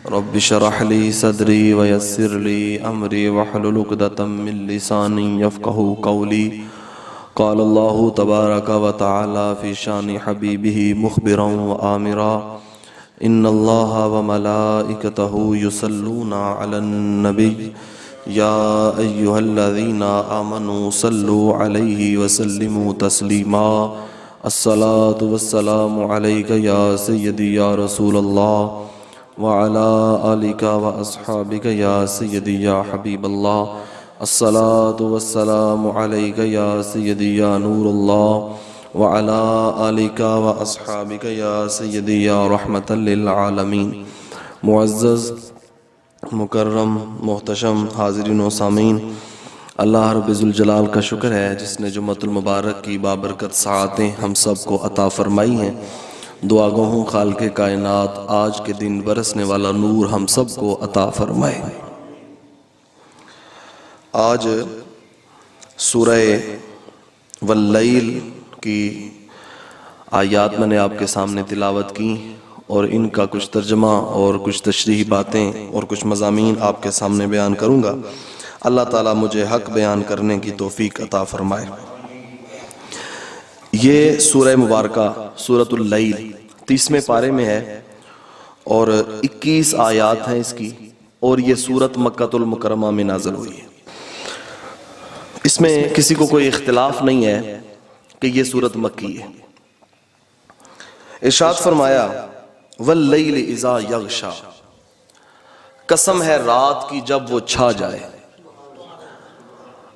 Rabbi शरह ली सदरी वयस्सिर ली अमरी वहलुल उक़दतम मिन लिसानी यफ़क़हू क़ौली। क़ाल अल्लाहु तबारक व तआला फ़ी शानि हबीबिही मुख़बिरन व आमिरा इन्नल्लाहा व मलाइकतहू युसल्लूना अलन नबी या अय्युहल्लज़ीना आमनू सल्लू अलैहि व सल्लिमू तस्लीमा। अस्सलातु वस्सलामु अलैका या सय्यदी या रसूलल्लाह व अला आलिका व अस्हाबिका या सय्यदी या हबीबल्लाह। अस्सलातु वस्सलामु अलैका या सय्यदी या नूरुल्लाह व अला आलिका व अस्हाबिका या सय्यदी या रहमतल लिल आलमीन। मुअज़्ज़ज़ मुकर्रम मोहतशम हाज़रीन व सामीन, अल्लाह रब्बुल जलाल का शुक्र है जिसने जुम्मतुल मुबारक की बाबरकत साअतें हम सब को अता फ़रमाई हैं। दुआ गो हूँ खालिक़े कायनात आज के दिन बरसने वाला नूर हम सब को अता फ़रमाए। आज सूरह वल्लैल की आयात मैंने आपके सामने तिलावत की और इनका कुछ तर्जमा और कुछ तशरीही बातें और कुछ मज़ामीन आपके सामने बयान करूँगा। अल्लाह ताला मुझे हक़ बयान करने की तौफ़ीक अता फ़रमाए। ये सूरह मुबारका सूरतुल लैल 30वें पारे में है और 21 आयात हैं इसकी, और ये सूरत मक्कतुल मुकर्रमा में नाज़िल हुई है। इसमें किसी को कोई इख्तिलाफ नहीं है कि ये सूरत मक्की है। इरशाद फरमाया वल्लैल इज़ा यग़शा, कसम है रात की जब वो छा जाए।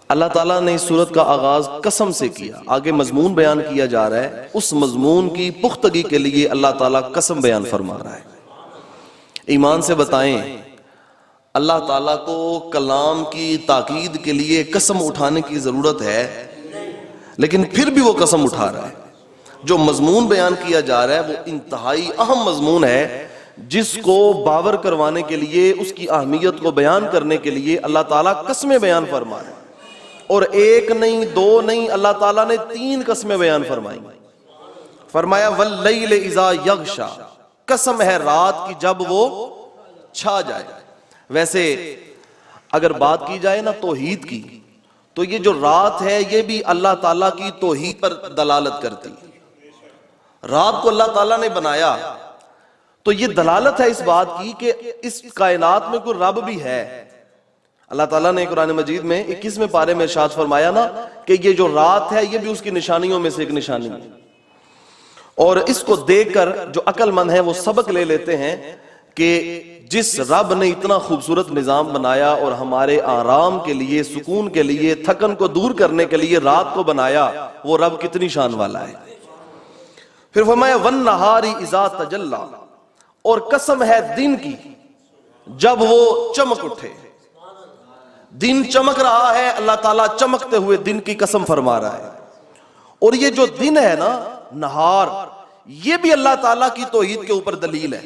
अल्लाह ताला ने इस सूरत का आगाज कसम से किया। आगे मजमून बयान किया जा रहा है, उस मजमून की पुख्तगी के लिए अल्लाह ताला कसम बयान फरमा रहा है। ईमान से बताएं, अल्लाह ताला को कलाम की ताकीद के लिए कसम उठाने की जरूरत है, लेकिन फिर भी वो कसम उठा रहा है। जो मजमून बयान किया जा रहा है वो इंतहाई अहम मजमून है, जिसको बावर करवाने के लिए, उसकी अहमियत को बयान करने के लिए अल्लाह ताला कसमें बयान फरमा रहे हैं। और एक नहीं, दो नहीं, अल्लाह ताला ने 3 कसमें बयान फरमाई। फरमाया वल्लैल इज़ा यग़शा, कसम है रात की जब वो छा जाए। वैसे अगर बात की जाए ना तौहीद की, तो ये जो रात है ये भी अल्लाह ताला की तौहीद पर दलालत करती है। रात को अल्लाह ताला ने बनाया तो ये दलालत है इस बात की कि इस कायनात में कोई रब भी है। अल्लाह ताला ने कुरान मजीद में 21वें पारे में इरशाद फरमाया ना कि ये जो रात है ये भी उसकी निशानियों में से एक निशानी है। और इसको देखकर जो अक्लमंद है वो सबक ले लेते हैं कि जिस रब ने इतना खूबसूरत निजाम बनाया और हमारे आराम के लिए, सुकून के लिए, थकन को दूर करने के लिए रात को बनाया, वो रब कितनी शान वाला है। फिर फरमाया वन नहारी इज़ा तजल्ला, और कसम है दिन की जब वो चमक उठे। दिन चमक रहा है, अल्लाह ताला चमकते हुए दिन की कसम फरमा रहा है। और ये जो दिन है ना, नहार, ये भी अल्लाह ताला की तौहीद के ऊपर दलील है,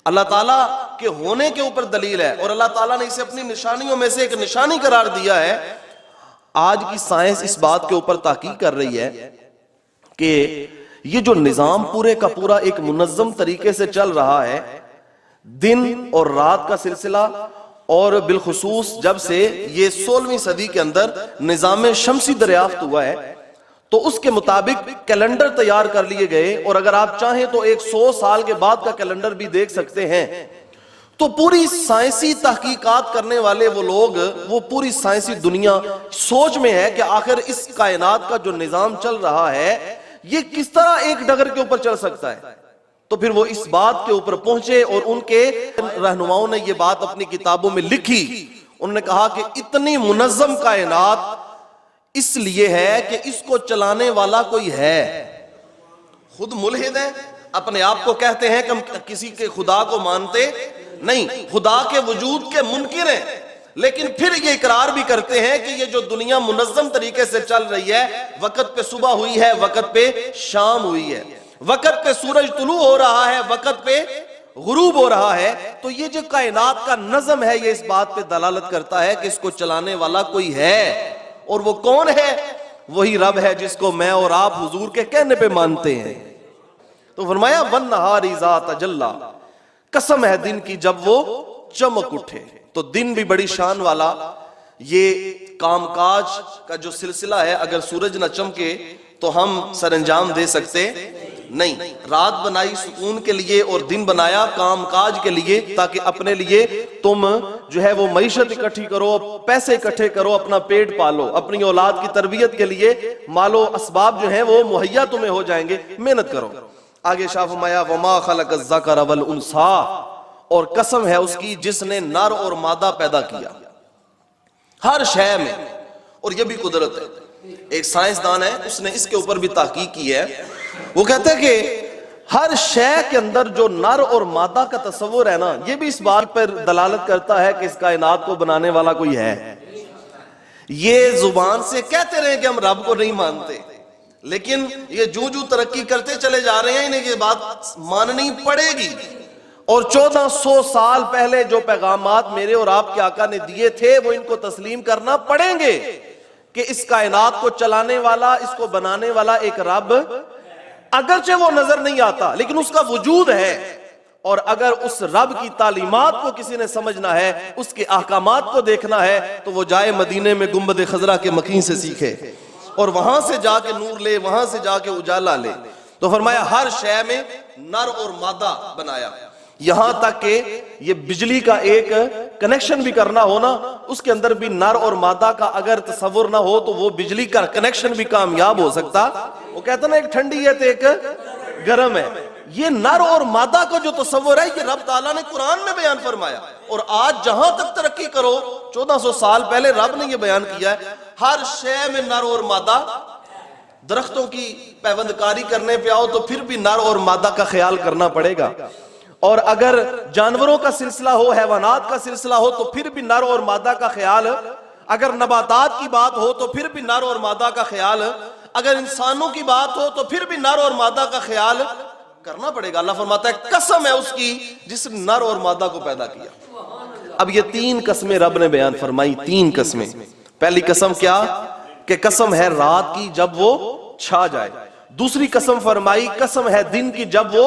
अल्लाह ताला के होने के ऊपर दलील है। और अल्लाह ताला ने इसे अपनी निशानियों में से एक निशानी करार दिया है। आज की साइंस इस बात के ऊपर ताकीद कर रही है कि ये जो निजाम पूरे का पूरा एक मुनज़्ज़म तरीके से चल रहा है, दिन और रात का सिलसिला, और बिलखुसूस जब से ये 16वीं सदी के अंदर निजाम शमसी दरियाफ्त हुआ है, तो उसके मुताबिक कैलेंडर तैयार कर लिए गए। और अगर आप चाहें तो 100 साल के बाद का कैलेंडर भी देख सकते हैं। तो पूरी साइंसी तहकीकात करने वाले वो लोग, वो पूरी साइंसी दुनिया सोच में है कि आखिर इस कायनात का जो निजाम चल रहा है ये किस तरह एक डगर के ऊपर चल सकता है। तो फिर वो इस बात के ऊपर पहुंचे और उनके रहनुमाओं ने ये बात अपनी किताबों में लिखी। उन्होंने कहा कि इतनी मुनज़्ज़म कायनात इसलिए है कि इसको चलाने वाला कोई है। खुद मुल्हिद है, अपने आप को कहते हैं कि हम किसी के खुदा को मानते नहीं, खुदा के वजूद के मुनकिर हैं, लेकिन फिर ये इकरार भी करते हैं कि ये जो दुनिया मुनज़्ज़म तरीके से चल रही है, वक़्त पे सुबह हुई है, वक़्त पे शाम हुई है, वक़्त पे सूरज तुलू हो रहा है, वक़्त पे गुरूब हो रहा है। तो ये जो कायनात का नज़म है ये इस बात पे दलालत करता है कि इसको चलाने वाला कोई है। और वो कौन है? वही रब है जिसको मैं और आप हुजूर के कहने पे मानते हैं। तो फरमाया वन नहार इज़ा तजल्ला, कसम है दिन की जब वो चमक उठे। तो दिन भी बड़ी शान वाला, ये कामकाज का जो सिलसिला है, अगर सूरज न चमके तो हम सरंजाम दे सकते नहीं। रात बनाई सुकून के लिए और दिन बनाया कामकाज के लिए, ताकि अपने लिए तुम जो है वो मईशत इकट्ठी करो, पैसे इकट्ठे करो, अपना पेट पालो, अपनी औलाद की तरबियत के लिए मालो असबाब जो है वो मुहैया तुम्हें हो जाएंगे, मेहनत करो। आगे शाह फरमाया वमा खलक़ ज़कर वल उन्सा, और कसम है उसकी जिसने नर और मादा पैदा किया हर शय में। और यह भी कुदरत है। एक साइंसदान है, उसने इसके ऊपर भी तहकीक की है। वो कहते हैं कि हर शय के अंदर जो नर और मादा का तस्वुर है ना, ये भी इस बात पर दलालत करता है कि इस कायनात को बनाने वाला कोई है। ये जुबान से कहते रहे कि हम रब को नहीं मानते, लेकिन ये जू जू तरक्की करते चले जा रहे हैं, इन्हें ये बात माननी पड़ेगी। और 1400 साल पहले जो पैगामात मेरे और आपके आका ने दिए थे, वो इनको तस्लीम करना पड़ेंगे कि इस कायनात को चलाने वाला, इसको बनाने वाला एक रब, अगरचे वो नजर नहीं आता लेकिन उसका वजूद है। और अगर उस रब की तालीमात को किसी ने समझना है, उसके अहकामात को देखना है, तो वो जाए मदीने में गुंबद खजरा के मकीन से सीखे और वहां से जाके नूर ले, वहां से जाके उजाला ले। तो फरमाया हर शय में नर और मादा बनाया, यहां तक कि ये बिजली का एक कनेक्शन भी करना हो ना, उसके अंदर भी नर और मादा का अगर तस्वुर ना हो तो वो बिजली का कनेक्शन भी कामयाब हो सकता। वो कहता ना एक ठंडी है तो एक गर्म है। ये नर और मादा का जो तस्वुर है, ये रब ताला ने कुरान में बयान फरमाया। और आज जहां तक तरक्की करो, 1400 साल पहले रब ने ये बयान किया है, हर शय में नर और मादा। दरख्तों की पैबंदकारी करने पे आओ तो फिर भी नर और मादा का ख्याल करना पड़ेगा। और अगर जानवरों का सिलसिला हो, हैवानात का सिलसिला हो, तो फिर भी नर और मादा का ख्याल। अगर नबातात की बात हो तो फिर भी नर और मादा का ख्याल। अगर इंसानों की बात हो तो फिर भी नर और मादा का ख्याल करना पड़ेगा। अल्लाह फरमाता है कसम है उसकी जिसने नर और मादा को पैदा किया। अब ये 3 कस्में रब ने बयान फरमाई, 3 कस्में। पहली कसम क्या कि कसम है रात की जब वो छा जाए। दूसरी कसम फरमाई कसम है दिन की जब वो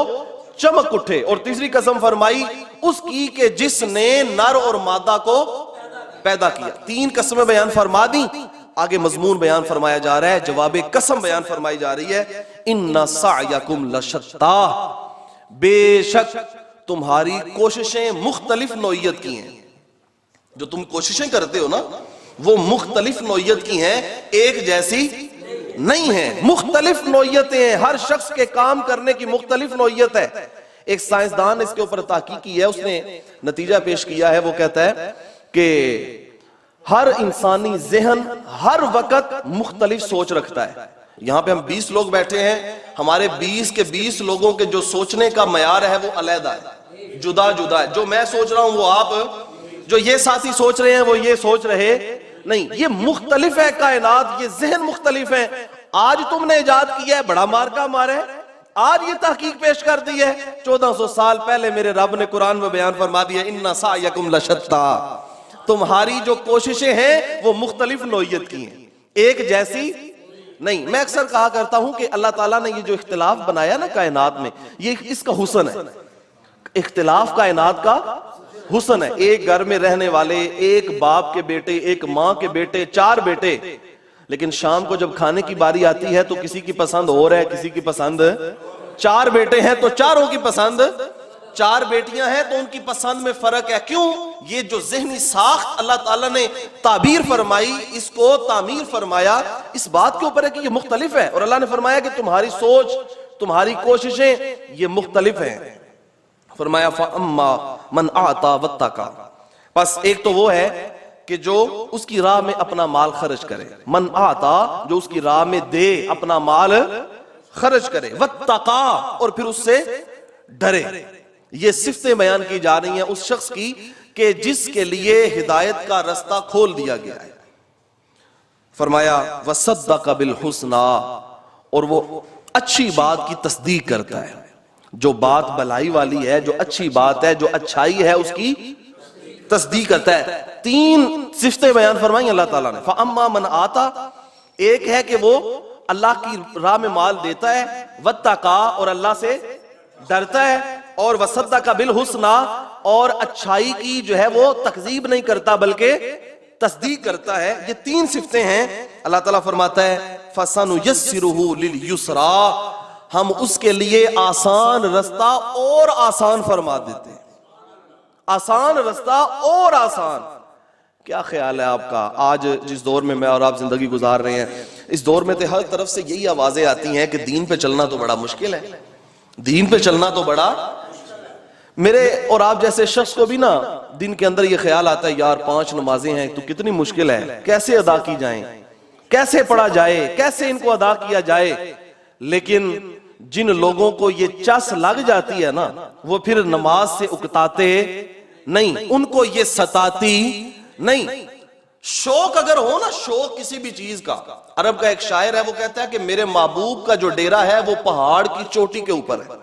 चमक उठे। और तीसरी कसम फरमाई उसकी कि जिसने नर और मादा को पैदा किया। 3 कस्में बयान फरमा दी। आगे मजमून बयान फरमाया जा रहा है, जवाब कसम बयान फरमाई जा रही है, इन्ना सायकुम लशत्ता, बेशक तुम्हारी कोशिशें मुख्तलिफ नौइयत की हैं। जो तुम कोशिशें करते हो ना, वो मुख्तलिफ नौइयत की हैं, एक जैसी नहीं है। मुख्तलिफ नौइयतें हैं, हर शख्स के काम करने की मुख्तलिफ नौइयत है। एक साइंसदान इसके ऊपर ताकीक की है, उसने नतीजा पेश किया है। वो कहता है कि हर इंसानी ज़हन हर वक्त मुख्तलिफ सोच रखता है। यहां पे हम 20 लोग बैठे हैं, हमारे 20 के 20 लोगों के जो सोचने का मयार है वो अलग है, जुदा जुदा है। जो मैं सोच रहा हूं वो आप, जो ये साथी सोच रहे हैं वो ये सोच रहे नहीं। ये मुख्तलिफ है कायनात, ये ज़हन मुख्तलिफ है। आज तुमने इजाद किया है, बड़ा मार्का मारे, आज ये तहकीक पेश कर दी है। 1400 साल पहले मेरे रब ने कुरान में बयान फरमा दिया, इन्ना सायकुम लशत्ता, तुम्हारी जो कोशिशें हैं वो मुख्तलिफ नौइयत की हैं, एक जैसी नहीं। मैं अक्सर कहा करता हूं कि अल्लाह ताला ने ये जो इख्तिलाफ बनाया ना कायनात में, ये इसका हुस्न है। इख्तिलाफ कायनात का हुस्न है। एक घर में रहने वाले, एक बाप के बेटे, एक माँ के बेटे, 4 बेटे, लेकिन शाम को जब खाने की बारी आती है तो किसी की पसंद और है, किसी की पसंद। 4 बेटे हैं तो चारों की पसंद, 4 बेटियां हैं तो उनकी पसंद में फर्क है। क्यों? ये जो ज़हनी साख्त अल्लाह ताला ने ताबीर फरमाई, इसको तामीर फरमाया, इस बात के ऊपर है कि ये मुख्तलिफ है। और अल्लाह ने फरमाया कि तुम्हारी सोच, तुम्हारी कोशिशें ये मुख्तलिफ हैं। फरमाया फअम्मा मन आता वत्तका, बस एक तो वो है कि जो उसकी राह में अपना माल खर्च करे। मन आता, जो उसकी राह में दे, अपना माल खर्च करे। वत्तका, और फिर उससे डरे। ये सिफतें बयान की जा रही हैं उस शख्स की कि जिसके लिए हिदायत का रास्ता खोल दिया गया है। फरमाया वसद्दक़ बिल हुस्ना, और वो अच्छी बात की तस्दीक करता है। जो बात भलाई वाली है, जो अच्छी बात है, जो अच्छाई है, उसकी तस्दीक करता है। 3 सिफतें बयान फरमाई अल्लाह ताला ने। फअम्मा मन आता, एक है कि वो अल्लाह की राह में माल देता है, वत्तका, और अल्लाह से डरता है। और वसद्दक़ बिल हुस्ना, और अच्छाई की जो है वो तकज़ीब नहीं करता बल्कि तस्दीक करता है। ये 3 सिफतें हैं। अल्लाह ताला फरमाता है फसनुयस्सिरुहु लिल युसरा, हम उसके लिए आसान रास्ता और आसान फरमा देते हैं। आसान रास्ता और आसान। क्या ख्याल है आपका? आज जिस दौर में मैं और आप जिंदगी गुजार रहे हैं, इस दौर में तो हर तरफ से यही आवाजें आती हैं कि दीन पे चलना तो बड़ा मुश्किल है, दीन पे चलना तो बड़ा। मेरे और आप जैसे शख्स को भी ना दिन के अंदर ये ख्याल आता है, यार 5 नमाजें हैं तो कितनी मुश्किल है, कैसे अदा की जाएं, कैसे पढ़ा जाए, कैसे इनको अदा किया जाए। लेकिन जिन लोगों को ये चस लग जाती है ना, वो फिर नमाज से उकताते नहीं, उनको ये सताती नहीं। शौक अगर हो ना, शौक किसी भी चीज का, अरब का एक शायर है वो कहता है कि मेरे महबूब का जो डेरा है वो पहाड़ की चोटी के ऊपर है,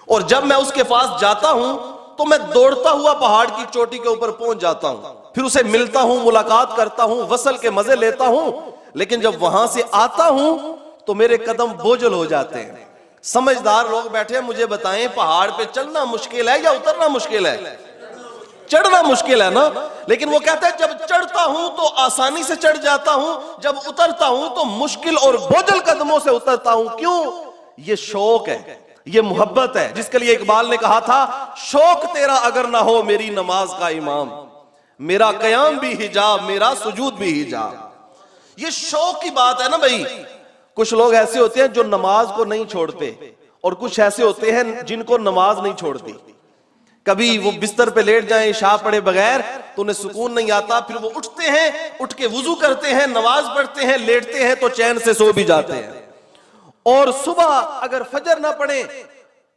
और जब मैं उसके पास जाता हूं तो मैं दौड़ता हुआ पहाड़ की चोटी के ऊपर पहुंच जाता हूं, फिर उसे मिलता हूं, मुलाकात करता हूं, वसल के मजे लेता हूं। लेकिन जब वहां से आता हूं तो मेरे कदम बोझल हो जाते हैं। समझदार लोग बैठे, मुझे बताएं, पहाड़ पे चलना मुश्किल है या उतरना मुश्किल है? चढ़ना मुश्किल है ना। लेकिन वो कहता है जब चढ़ता हूं तो आसानी से चढ़ जाता हूं, जब उतरता हूं तो मुश्किल और बोझल कदमों से उतरता हूं। क्यों? ये शौक है, ये मोहब्बत है, जिसके लिए इकबाल ने कहा था, शौक तेरा अगर ना हो मेरी नमाज का इमाम, मेरा कयाम भी हिजाब, मेरा सुजूद भी हिजाब। ये शौक की बात है ना भाई। कुछ लोग ऐसे होते हैं जो नमाज को नहीं छोड़ते, और कुछ ऐसे होते हैं जिनको नमाज नहीं छोड़ती। कभी वो बिस्तर पे लेट जाएं इशा पढ़े बगैर तो उन्हें सुकून नहीं आता, फिर वो उठते हैं, उठ के वुजू करते हैं, नमाज पढ़ते हैं, लेटते हैं तो चैन से सो भी जाते हैं। और सुबह अगर फजर ना पढ़े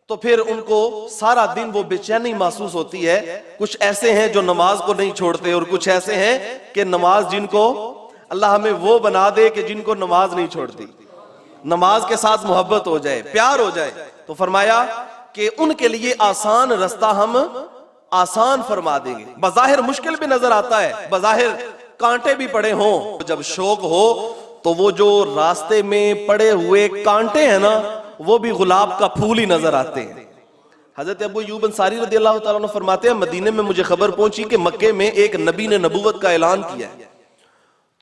तो फिर उनको सारा दिन वो बेचैनी महसूस होती है। कुछ ऐसे हैं जो नमाज को नहीं छोड़ते, और कुछ ऐसे हैं कि नमाज जिनको, अल्लाह हमें वो बना दे कि जिनको नमाज नहीं छोड़ती, नमाज के साथ मोहब्बत हो जाए, प्यार हो जाए। तो फरमाया कि उनके लिए आसान रास्ता हम आसान फरमा देंगे। बज़ाहिर मुश्किल भी नजर आता है, बज़ाहिर कांटे भी पड़े हों, जब शौक हो तो वो जो रास्ते में पड़े हुए कांटे हैं ना, वो भी गुलाब का फूल ही नजर आते हैं। हजरत अबू अय्यूब अंसारी रज़ियल्लाहु ताला अन्हु फरमाते हैं, मदीने में मुझे खबर पहुंची कि मक्के में एक नबी ने नबूवत का ऐलान किया है,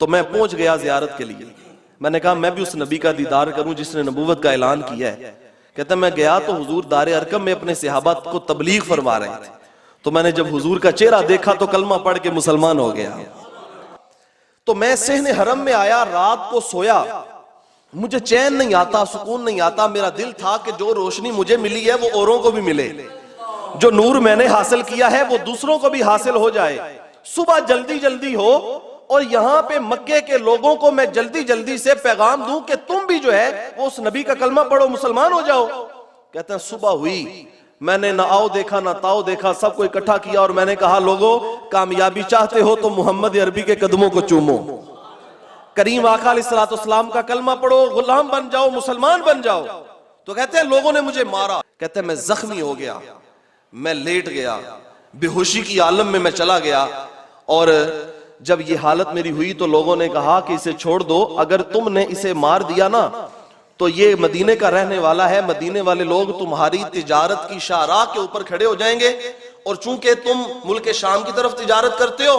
तो मैं पहुंच गया जियारत के लिए। मैंने कहा मैं भी उस नबी का दीदार करूं जिसने नबूवत का ऐलान किया है। कहता मैं गया तो हुजूर दारे अरकम में अपने सहाबा को तबलीग फरमा रहे थे, तो मैंने जब हुजूर का चेहरा देखा तो कलमा पढ़ के मुसलमान हो गया। तो मैं सहने हरम में आया, रात को सोया, मुझे चैन नहीं आता, सुकून नहीं आता। मेरा दिल था कि जो रोशनी मुझे मिली है वो औरों को भी मिले, जो नूर मैंने हासिल किया है वो दूसरों को भी हासिल हो जाए, सुबह जल्दी जल्दी हो, और यहाँ पे मक्के के लोगों को मैं जल्दी जल्दी से पैगाम दूं कि तुम भी जो है वो उस नबी का कलमा पढ़ो, मुसलमान हो जाओ। कहते हैं सुबह हुई, मैंने ना आओ देखा ना ताओ देखा, सबको इकट्ठा किया और मैंने कहा लोगों, कामयाबी चाहते हो तो मोहम्मद अरबी के कदमों को चूमो, करीम आका अलैहिस्सलाम का कलमा पढ़ो, गुलाम बन जाओ, मुसलमान बन जाओ। तो कहते हैं लोगों ने मुझे मारा। कहते हैं मैं जख्मी हो गया, मैं लेट गया, बेहोशी की आलम में मैं चला गया। और जब ये हालत मेरी हुई तो लोगों ने कहा कि इसे छोड़ दो, अगर तुमने इसे मार दिया ना तो ये मदीने का रहने वाला है, मदीने वाले लोग तुम्हारी तिजारत की शाहराह के ऊपर खड़े हो जाएंगे, और चूंकि तुम मुल्क शाम की तरफ तिजारत करते हो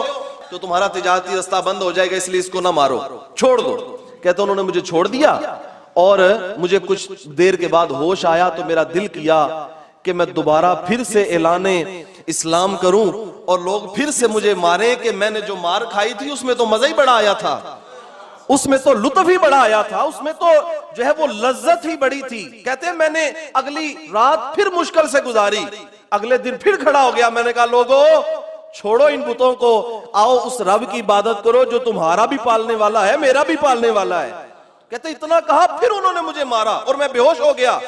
तो तुम्हारा तिजारती रास्ता बंद हो जाएगा, इसलिए इसको ना मारो, छोड़ दो। कहते उन्होंने मुझे छोड़ दिया, और मुझे कुछ देर के बाद होश आया तो मेरा दिल किया कि मैं दोबारा फिर से ऐलाने इस्लाम करूं और लोग फिर से मुझे मारे कि मैंने जो मार खाई थी उसमें तो मजा ही बड़ा आया था, उसमें तो लुत्फ ही बड़ा आया था, उसमें तो जो है वो लज्जत ही बड़ी थी। कहते हैं मैंने अगली रात फिर मुश्किल से गुजारी, अगले दिन फिर खड़ा हो गया। मैंने कहा लोगों छोड़ो इन बुतों को, आओ उस रब की इबादत करो जो तुम्हारा भी पालने वाला है, मेरा भी पालने वाला है। कहते इतना कहा, फिर उन्होंने मुझे मारा और मैं बेहोश हो गया।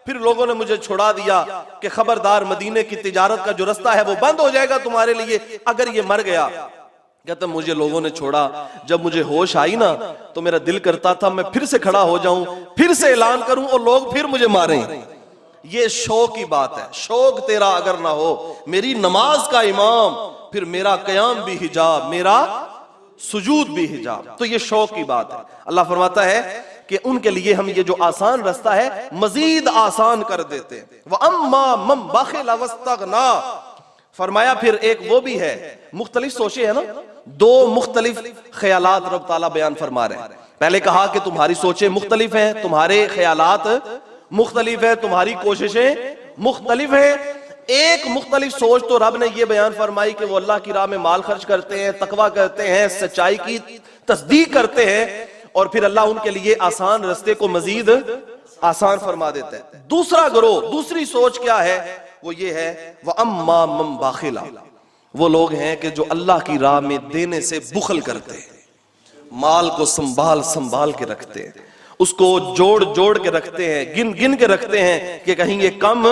फिर लोगों ने मुझे छुड़ा दिया कि खबरदार मदीने की तिजारत का जो रास्ता है वो बंद हो जाएगा तुम्हारे लिए अगर ये मर गया। कहते मुझे लोगों ने छोड़ा, जब मुझे होश आई ना तो मेरा दिल करता था मैं फिर से खड़ा हो जाऊं, फिर से ऐलान करूं और लोग फिर मुझे मारें। ये शौक की बात है। शौक तेरा अगर ना हो मेरी नमाज का इमाम, फिर मेरा कयाम भी हिजाब, मेरा सुजूद भी हिजाब। तो ये शौक की बात है। अल्लाह फरमाता है कि उनके लिए हम ये जो आसान रास्ता है मजीद आसान कर देते हैं। व अम्मा मम बखिल वस्तगना, फरमाया फिर एक वो भी है, मुख्तलिफ सोचे है ना, दो मुख्तलिफ ख्यालात रब ताला बयान फरमा रहे हैं। पहले कहा कि तुम्हारी सोचें मुख्तलिफ हैं, तुम्हारे ख्यालात मुख्तलिफ है, तुम्हारी कोशिशें मुख्तलिफ है। एक मुख्तलिफ सोच तो रब ने यह बयान फरमाई कि वो अल्लाह की राह में माल खर्च करते हैं, तकवा करते हैं, सच्चाई की तस्दीक करते हैं, और फिर अल्लाह उनके लिए आसान रास्ते को मजीद आसान फरमा देता है। दूसरा गिरोह, दूसरी सोच क्या है, वो ये है वह अम्मा मम बाखिला, वो लोग हैं कि जो अल्लाह की राह में देने से बुखल करते हैं, माल को संभाल संभाल के रखते हैं, उसको जोड़ जोड़ के रखते हैं, गिन गिन के रखते हैं कि कहीं ये कम।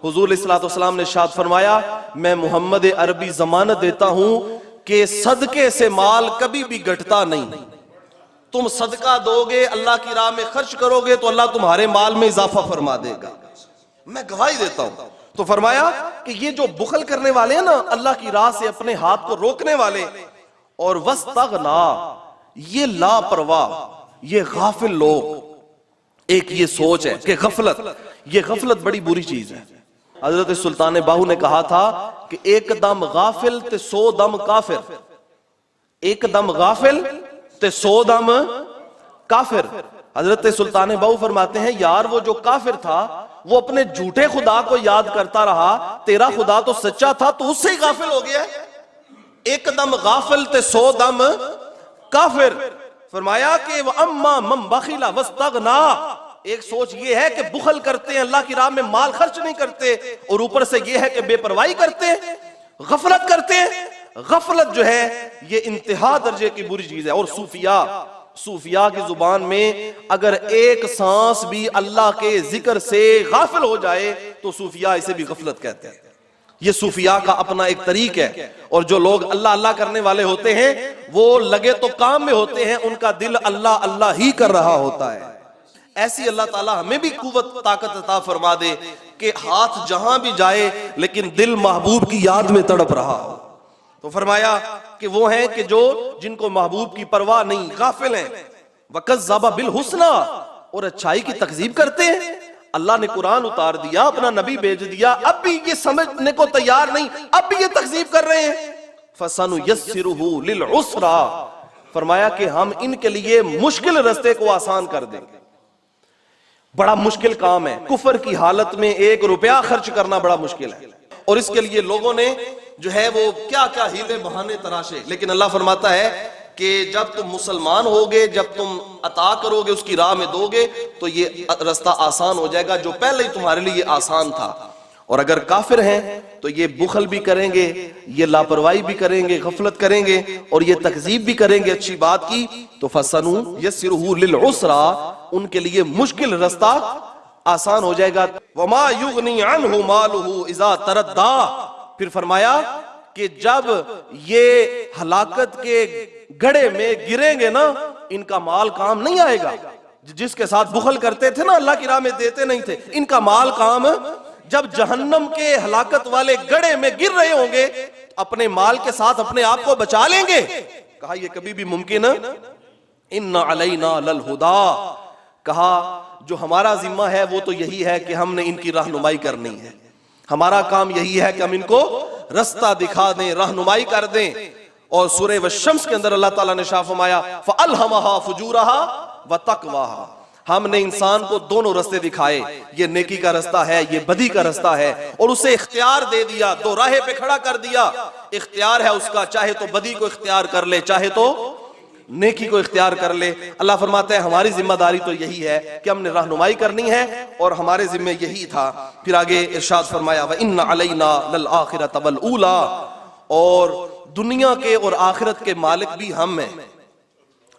हुजूर इस्लातो सलाम ने इरशाद फरमाया, मैं मोहम्मद अरबी जमानत देता हूं कि सदके से माल कभी भी घटता नहीं। तुम सदका दोगे, अल्लाह की राह में खर्च करोगे तो अल्लाह तुम्हारे माल में इजाफा फरमा देगा, मैं गवाही देता हूं। तो फरमाया कि ये जो बुखल करने वाले हैं ना, अल्लाह की राह से अपने हाथ को रोकने वाले, और वस्तगना, ये लापरवाह, ये गाफिल लोग, एक ये सोच है कि गफलत, ये गफलत बड़ी बुरी चीज है। हजरत सुल्तान बाहू ने कहा था कि एक दम गाफिल ते 100 दम काफिर, एक दम गाफिल ते 100 दम काफिर। हजरत सुल्तान बाहू फरमाते हैं, यार वो जो काफिर था वो अपने झूठे खुदा को याद करता रहा, तेरा खुदा तो सच्चा था, तो उससे ही गाफिल हो गया। एक दम गाफिल ते 100 दम काफिर। फरमाया कि वह अम्मा मम बखिला वस्तगना, एक सोच ये है कि बुखल करते हैं, अल्लाह की राह में माल खर्च नहीं करते, और ऊपर से ये है कि बेपरवाही करते हैं, गफलत करते हैं। गफलत जो है ये इंतहा दर्जे की बुरी चीज है। और सूफिया की जुबान में अगर एक सांस भी अल्लाह के जिक्र से गाफिल हो जाए तो सूफिया इसे भी गफलत कहते हैं। ये सूफिया का अपना एक तरीक है। और जो लोग अल्लाह अल्लाह करने वाले होते हैं वो लगे तो काम में होते हैं, उनका दिल अल्लाह अल्लाह ही कर रहा होता है। ऐसी अल्लाह ताला हमें भी कुव्वत ताकत अता फरमा दे कि हाथ जहां भी जाए लेकिन दिल महबूब की याद में तड़प रहा हो। तो फरमाया कि वो हैं कि जो जिनको महबूब की परवाह नहीं, गाफिल हैं। वकज़्ज़बा बिल हुस्ना, और अच्छाई की तकज़ीब करते हैं। अल्लाह ने कुरान उतार दिया, अपना नबी भेज दिया, अब भी ये समझने को तैयार नहीं, अब भी ये तकज़ीब कर रहे हैं। फसनुयस्सिरुहु लिल उस्रा, फरमाया कि हम इनके लिए मुश्किल रास्ते को आसान कर देंगे। बड़ा मुश्किल काम है, कुफर की हालत में 1 रुपया खर्च करना बड़ा मुश्किल है, और इसके लिए लोगों ने जो है वो क्या क्या हीले बहाने तराशे। लेकिन अल्लाह फरमाता है कि जब तुम मुसलमान होगे, जब तुम अता करोगे, उसकी राह में दोगे, तो ये रास्ता आसान हो जाएगा जो पहले ही तुम्हारे लिए आसान था। और अगर काफिर हैं तो ये बुखल भी करेंगे, ये लापरवाही भी करेंगे, गफलत करेंगे, और ये तकजीब भी करेंगे अच्छी बात की। तो फसनु यस्सिरुहु लिल उस्रा, उनके लिए मुश्किल रास्ता आसान हो जाएगा। वमा युगनी अन्हु मालुहु इज़ा तरद्दा, फिर फरमाया कि जब ये हलाकत के गड़े में गिरेंगे ना, इनका माल काम नहीं आएगा। जिसके साथ बुखल करते थे ना, अल्लाह की राह में देते नहीं थे, इनका माल काम जब जहन्नम के हलाकत वाले गड़े में गिर रहे होंगे, अपने माल के साथ अपने आप को बचा लेंगे। कहा यह कभी भी मुमकिन इन्ना अलैना लल हुदा, कहा जो हमारा जिम्मा है वो तो यही है कि हमने इनकी रहनुमाई करनी है। हमारा काम यही है कि हम इनको रास्ता दिखा दें, रहनुमाई कर दें। और सूरह वशम्स के अंदर अल्लाह ताला ने शाह फरमाया फअल्हमहा फुजूरहा व तक़वाहा, हमने इंसान को दोनों रास्ते दिखाए, ये नेकी का रास्ता है, ये बदी का रास्ता है, और उसे इख्तियार दे दिया, दो राहे पे खड़ा कर दिया। इख्तियार है उसका, चाहे तो बदी को इख्तियार कर ले, चाहे तो नेकी को इख्तियार कर ले। अल्लाह फरमाता है हमारी जिम्मेदारी तो यही है कि हमने रहनुमाई करनी है, और हमारे जिम्मे यही था। फिर आगे इरशाद फरमाया व इन्ना अलैना लल आखिरत वल ऊला, और दुनिया के और आखिरत के मालिक भी हम हैं।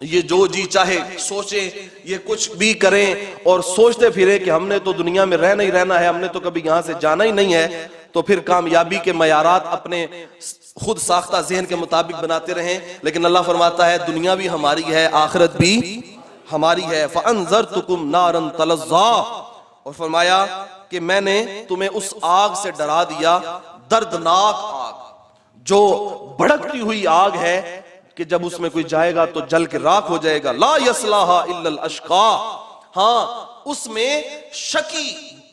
ये जो जी चाहे सोचे, ये कुछ भी करें और सोचते फिरे कि हमने तो दुनिया में रहना ही रहना है, हमने तो कभी यहां से जाना ही नहीं है, तो फिर कामयाबी के मयारात अपने खुद साख्ता ज़हन के मुताबिक बनाते रहें। लेकिन अल्लाह फरमाता है दुनिया भी हमारी है, आखिरत भी हमारी है। फ़अन्ज़रतुकुम नारन तलज़्ज़ा, और फरमाया कि मैंने तुम्हें उस आग से डरा दिया, दर्दनाक आग, जो भड़कती हुई आग है, कि जब उसमें कोई जाएगा तो जल के राख हो जाएगा। ला यस्लाहा इल्लल अशका, हाँ उसमें शकी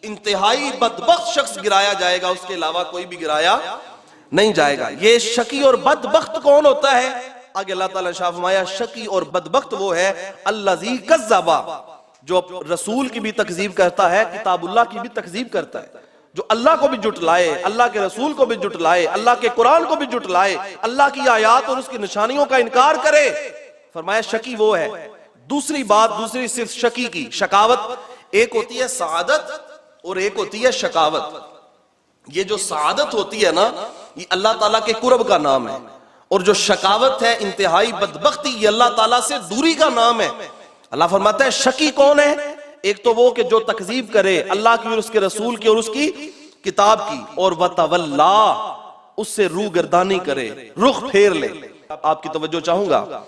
इंतहाई बदबख्त शख्स गिराया जाएगा, उसके अलावा कोई भी गिराया नहीं जाएगा। ये शकी और बदबख्त कौन होता है? आगे अल्लाह ताला ने शाह फरमाया शकी और बदबख्त वो है अल्लज़ी कज़्ज़बा, जो रसूल की भी तकजीब करता है, किताबुल्लाह की भी तकजीब करता है, जो अल्लाह को भी जुटलाए, अल्लाह के रसूल को भी जुटलाए, अल्लाह के कुरान को भी जुटलाए, अल्लाह की आयात और उसकी निशानियों का इनकार करे। फरमाया शकी वो है। दूसरी बात, दूसरी सिर्फ शकी की शकावत, एक होती है सआदत और एक होती है शकावत। ये जो सआदत होती है ना, ये अल्लाह ताला के कुर्ब का नाम है, और जो शकावत है इंतहाई बदबख्ती, ये अल्लाह ताला से दूरी का नाम है। अल्लाह फरमाता है शकी कौन है? एक तो वो कि जो तकजीब करे अल्लाह की और उसके रसूल की और उसकी किताब की, और वतवल्ला, उससे रूह गर्दानी करे, रुख फेर ले। आपकी तवज्जो चाहूंगा,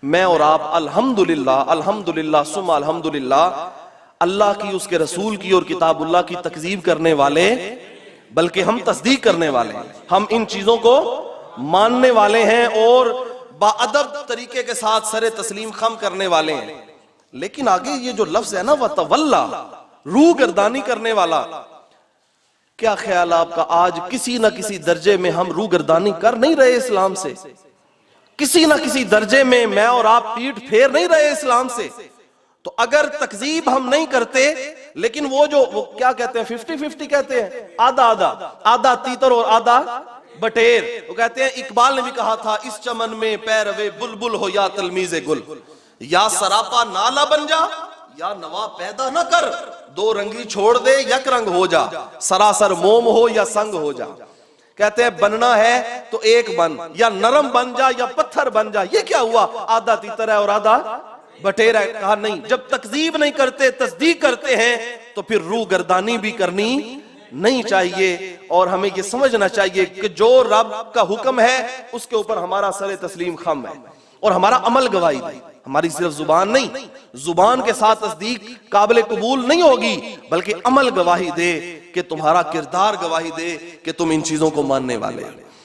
मैं और आप अल्हम्दुलिल्लाह अल्हम्दुलिल्लाह सुम्मा अल्हम्दुलिल्लाह अल्लाह की, उसके रसूल की और किताबुल्लाह की तकजीब करने वाले, बल्कि हम तस्दीक करने वाले, हम इन चीजों को मानने वाले हैं और बाअदब तरीके के साथ सरे तस्लीम खम करने वाले हैं। लेकिन आगे ये जो लफ्ज है ना वतवल्ला, रूह गर्दानी करने वाला, क्या ख्याल आपका? आज किसी ना किसी दर्जे में हम रूह गर्दानी कर नहीं रहे इस्लाम से, किसी ना किसी दर्जे में मैं और आप पीठ फेर नहीं रहे इस्लाम से। तो अगर तकजीब हम नहीं करते, लेकिन वो क्या कहते हैं, 50-50 कहते हैं, आधा आधा, आधा तीतर और आधा बटेर। वो कहते हैं, इकबाल ने भी कहा था, इस चमन में पैरवे बुलबुल हो या तलमीज़े गुल, या सरापा नाला बन जा या नवा पैदा न कर, दो रंगी छोड़ दे यक रंग हो जा, सरासर मोम हो या संग हो जा। कहते हैं बनना है तो एक बन, या नरम बन जा या पत्थर बन जा। ये क्या हुआ? आधा तीतर है और आधा बटेर है। कहा नहीं, जब तकजीब नहीं करते, तस्दीक करते हैं, तो फिर रूह गर्दानी भी करनी नहीं चाहिए। और हमें ये समझना चाहिए कि जो रब का हुक्म है उसके ऊपर हमारा सरे तस्लीम खम है, और हमारा अमल गवाही दे। हमारी सिर्फ जुबान नहीं, जुबान के साथ तस्दीक काबिल कबूल नहीं होगी, बल्कि अमल गवाही दे कि तुम्हारा किरदार गवाही दे कि तुम इन चीजों को मानने वाले।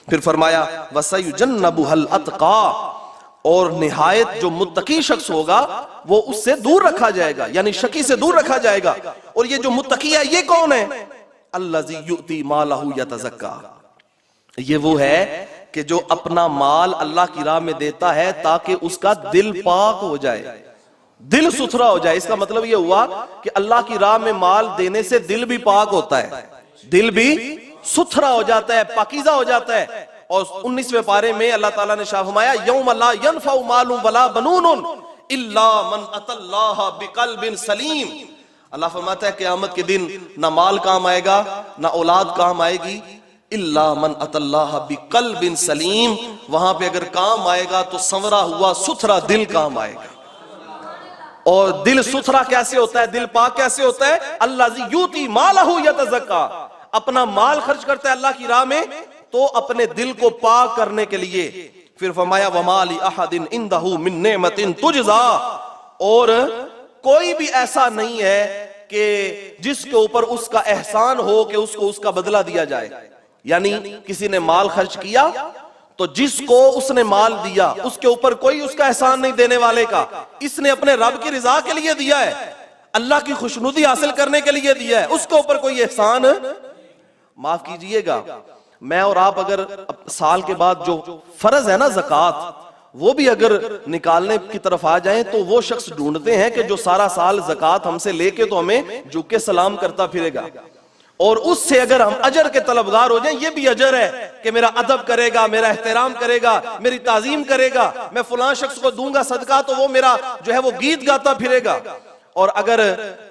फिर फरमाया वसयुजन्नबुहल अतका, और निहायत जो मुत्तकी शख्स होगा वो उससे दूर रखा जाएगा, यानी शकी से दूर रखा जाएगा। और ये जो मुत्तकी है ये कौन है? अल्लज़ी युती मालहू यतज़क्का, ये वो है कि जो अपना माल अल्लाह की राह में देता है ताकि उसका दिल पाक हो जाए, दिल सुथरा हो जाए। इसका मतलब ये हुआ कि अल्लाह की राह में माल देने से दिल भी पाक होता है, दिल भी सुथरा हो जाता है, पाकीज़ा हो जाता है। और 19वें पारे में अल्लाह ताला ने शाह फरमाया, यौम ला यनफउ मालुन वला बनून इल्ला मन अतल्लाह बिक़ल्बिन सलीम। अल्लाह फरमाता है क़यामत के दिन ना माल काम आएगा, ना औलाद काम आएगी, इल्ला मन अतल्लाह बिक़ल्बिन सलीम। वहां पे अगर काम आएगा तो संवरा हुआ सुथरा दिल काम आएगा। और दिल सुथरा कैसे होता है, दिल पाक कैसे होता है? अल्लाज़ी युती मालहू यतज़क्का, अपना माल खर्च करता है अल्लाह की राह में तो अपने दिल को पाक करने के लिए। फिर फरमाया वमा ली अहदिन इंदहू मिन नेमतिन तुजज़ा, और कोई भी ऐसा नहीं है कि जिसके ऊपर उसका एहसान हो कि उसको उसका बदला दिया जाए। यानी किसी ने माल खर्च किया तो जिसको उसने माल दिया उसके ऊपर कोई उसका एहसान नहीं देने वाले का। इसने अपने रब की रिजा के लिए दिया है, अल्लाह की खुशनुदी हासिल करने के लिए दिया है, उसके ऊपर कोई एहसान, माफ कीजिएगा, मैं और आप अगर साल के बाद जो फर्ज है ना ज़कात, वो भी अगर निकालने की तरफ आ जाएं तो वो शख्स ढूंढते हैं कि जो सारा साल ज़कात हमसे लेके तो हमें झुक के सलाम करता फिरेगा, और उससे अगर हम अजर के तलबगार हो जाएं, ये भी अजर है कि मेरा अदब करेगा, मेरा एहतराम करेगा, मेरी ताजीम करेगा, मैं फलां शख्स को दूंगा सदका तो वो मेरा जो है वो गीत गाता फिरेगा। और अगर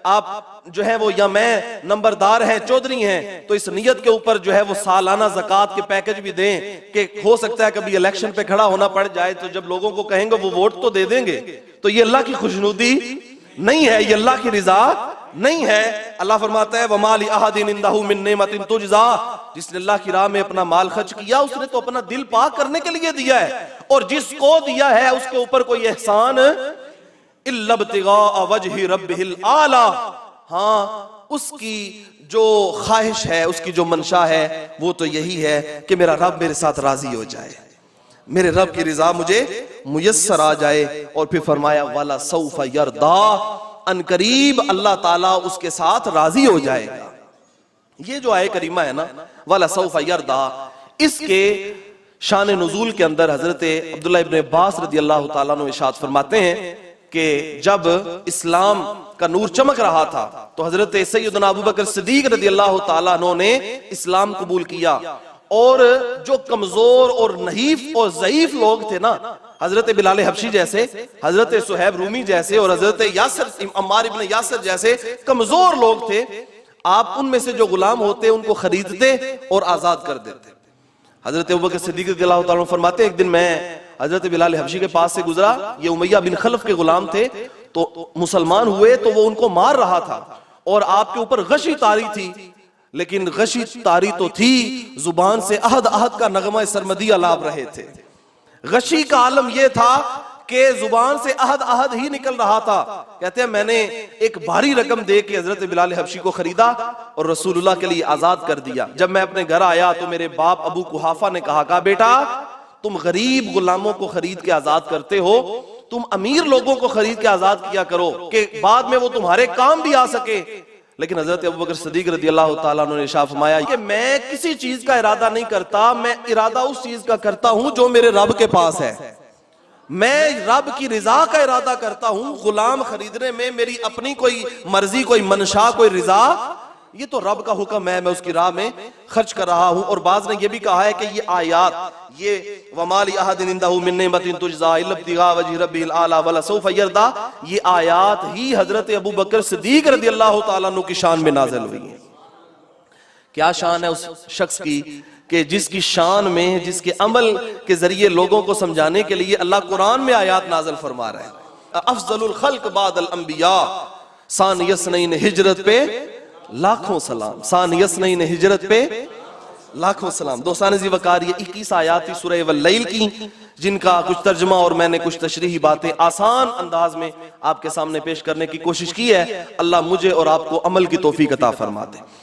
आप जो है वो या मैं नंबरदार हैं, चौधरी हैं, तो इस नियत के ऊपर जो है वो सालाना ज़कात के पैकेज भी दें कि हो सकता है कभी इलेक्शन पे खड़ा होना पड़ जाए तो जब लोगों को कहेंगे वो वोट तो दे देंगे। तो ये अल्लाह की खुशनुदी नहीं है, ये अल्लाह की रिजा नहीं है। अल्लाह फरमाता है वमा ली अहदिन इंदहू मिन नेमतिन तुजज़ा, जिसने अल्लाह की राह में अपना माल खर्च किया उसने तो अपना दिल पाक करने के लिए दिया है, और जिसको दिया है उसके ऊपर कोई एहसान इल्ला इब्तिगा वजहि रब्बिहिल आला, हाँ उसकी जो ख्वाहिश है, उसकी जो मंशा है वो तो यही है कि मेरा रब मेरे साथ राजी हो जाए, मेरे रब की रिजा मुझे मुयस्सर आ जाए। और फिर फरमाया वाला सौफा यरदा, अनकरीब अल्लाह ताला उसके साथ राजी हो जाएगा। ये जो आय करीमा है ना, वाला सौफा यरदा, इसके शान नुज़ूल के अंदर हजरत अब्दुल्ला इब्न अब्बास रदियल्लाहु ताला अन्हु इरशाद फरमाते हैं कि जब इस्लाम का नूर चमक रहा था तो हजरत सैयदना अबू बकर सिद्दीक रदियल्लाहु ताला अन्हु ने इस्लाम कबूल किया। और जो कमजोर और नहीफ और ज़ईफ लोग थे ना, हजरत बिलाल हबशी जैसे, हजरत सुहैब रूमी जैसे और हजरत यासिर अम्मार इब्न यासिर जैसे कमजोर लोग थे, आप उनमें से जो गुलाम होते उनको खरीदते और आजाद कर देते। हजरत अबू बकर सिद्दीक रज़ियल्लाहु ताला फरमाते, एक दिन मैं हजरत बिलाल हबशी के पास से गुजरा, ये उमैया बिन खलफ के गुलाम थे, तो मुसलमान हुए तो वो उनको मार रहा था और आपके ऊपर गशी तारी थी, लेकिन गशी तारी तो थी, जुबान से अहद अहद का नगमा सरमदिया लाभ रहे थे। गशी का आलम यह था कि जुबान से अहद अहद ही निकल रहा था। कहते हैं मैंने एक भारी रकम दे के हजरत बिलाल हबशी को खरीदा और रसूलुल्लाह के लिए आजाद कर दिया। जब मैं अपने घर आया तो मेरे बाप अबू कुहाफा ने कहा बेटा तुम गरीब गुलामों को खरीद के आजाद करते हो, तुम अमीर लोगों को खरीद के आजाद किया करो कि बाद में वो तुम्हारे काम भी आ सके। लेकिन हजरत अबू बकर सिद्दीक रज़ियल्लाहु ताला अन्हु ने इरशाद फरमाया कि मैं किसी चीज का इरादा नहीं करता, मैं इरादा उस चीज का करता हूं जो मेरे रब के पास है। मैं रब की रिजा का इरादा करता हूं, गुलाम खरीदने में मेरी अपनी कोई मर्जी, कोई मनशा, कोई रिजा, ये तो रब का हुक्म है, मैं उसकी राह में खर्च कर रहा हूं। और बाज ने यह भी कहा है कि ये आयात, ये वमाली अहदिन इंदहु मिन निअमतिन तुजज़ा इल्ला इब्तिगा वजहि रब्बिल आला वला सौफा यरदा, ये आयात ही हजरत अबू बकर सिद्दीक रज़ियल्लाहु ताला अन्हु की शान में नाज़िल हुई है। क्या शान है उस शख्स की कि जिसकी शान में, जिसके अमल के जरिए लोगों को समझाने के लिए अल्लाह कुरान में आयात नाज़िल फरमा रहा है। अफज़लुल खल्क़ बादल अंबिया, सान यसनैन हिजरत पे लाखों सलाम, सान यसनैन हिजरत पे लाखों सलाम। दोस्तान ज़ी वक़ार, ये 21 आयात थी सूरह वल्लैल की, जिनका कुछ तर्जुमा और मैंने कुछ तशरीही बातें आसान अंदाज में आपके सामने पेश करने की कोशिश की है। अल्लाह मुझे और आपको अमल की तौफीक अता फरमा दे।